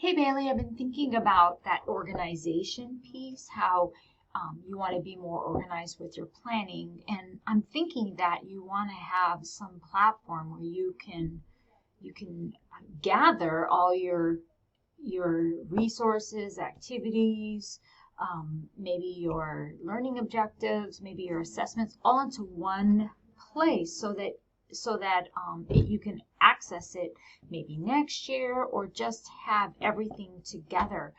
Hey Bailey, I've been thinking about that organization piece, how you want to be more organized with your planning, and I'm thinking that you want to have some platform where you can gather all your resources, activities, maybe your learning objectives, maybe your assessments, all into one place so that you can access it maybe next year or just have everything together.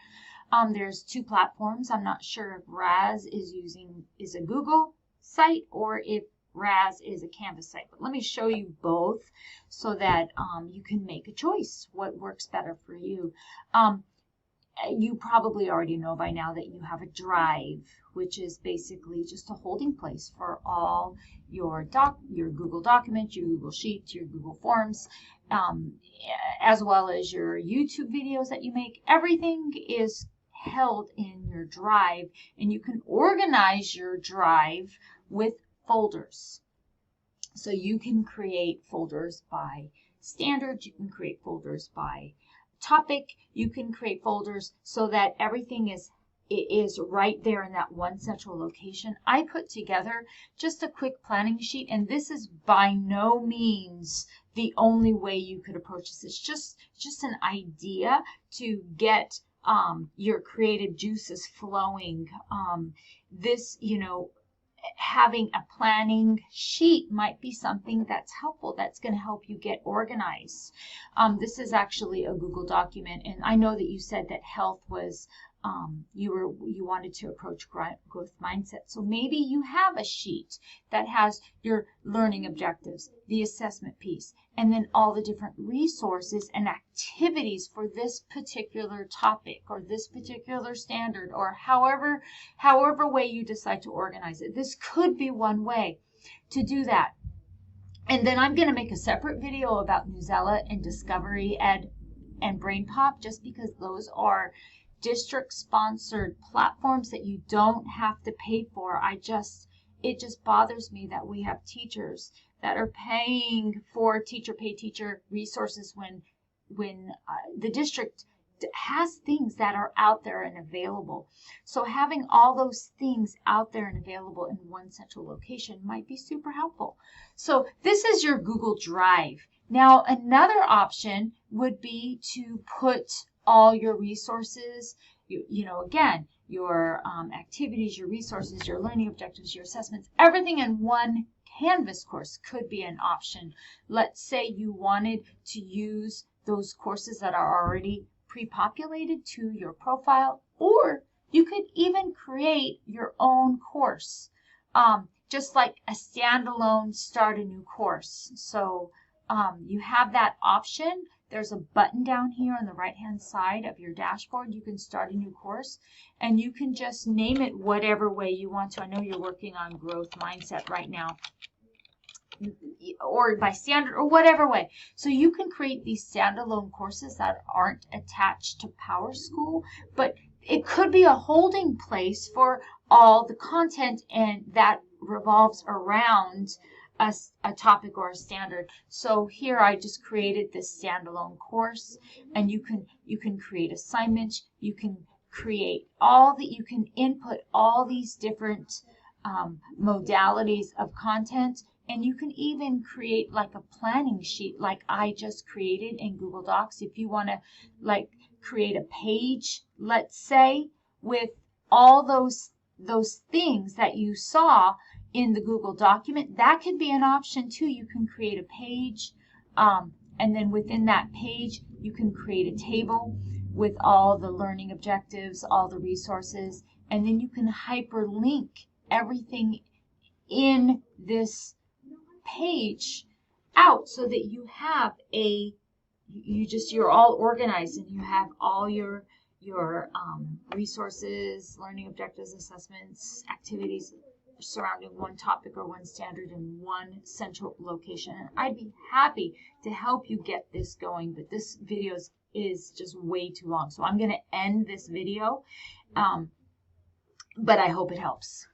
There's two platforms. I'm not sure if Raz is a Google site or if Raz is a Canvas site, but let me show you both so that you can make a choice what works better for you. You probably already know by now that you have a drive, which is basically just a holding place for all your Google documents, your Google Sheets, your Google Forms, as well as your YouTube videos that you make. Everything is held in your drive, and you can organize your drive with folders. So you can create folders by standard, you can create folders by topic, you can create folders so that everything is right there in that one central location. I put together just a quick planning sheet, and this is by no means the only way you could approach this. It's just an idea to get your creative juices flowing. Having a planning sheet might be something that's helpful, that's going to help you get organized. This is actually a Google document, and I know that you said that health was you wanted to approach growth mindset. So maybe you have a sheet that has your learning objectives, the assessment piece, and then all the different resources and activities for this particular topic or this particular standard, or however way you decide to organize it. This could be one way to do that. And then I'm going to make a separate video about Newsela and Discovery Ed and BrainPop, just because those are district sponsored platforms that you don't have to pay for. It just bothers me that we have teachers that are paying for pay teacher resources when the district has things that are out there and available. So having all those things out there and available in one central location might be super helpful. So this is your Google Drive. Now another option would be to put all your resources, again, your activities, your resources, your learning objectives, your assessments, everything in one Canvas course could be an option. Let's say you wanted to use those courses that are already pre-populated to your profile, or you could even create your own course, just like a standalone start a new course. So you have that option. There's a button down here on the right hand side of your dashboard. You can start a new course, and you can just name it whatever way you want to. I know you're working on growth mindset right now, or by standard, or whatever way. So you can create these standalone courses that aren't attached to PowerSchool, but it could be a holding place for all the content, and that revolves around a topic or a standard. So here I just created this standalone course, and you can create assignments, you can you can input all these different modalities of content, and you can even create like a planning sheet like I just created in Google Docs. If you want to create a page, let's say, with all those things that you saw in the Google document, that could be an option too. You can create a page, and then within that page you can create a table with all the learning objectives, all the resources, and then you can hyperlink everything in this page out so that you have you're all organized, and you have all your resources, learning objectives, assessments, activities surrounding one topic or one standard in one central location. And I'd be happy to help you get this going, but this video is just way too long. So I'm going to end this video, but I hope it helps.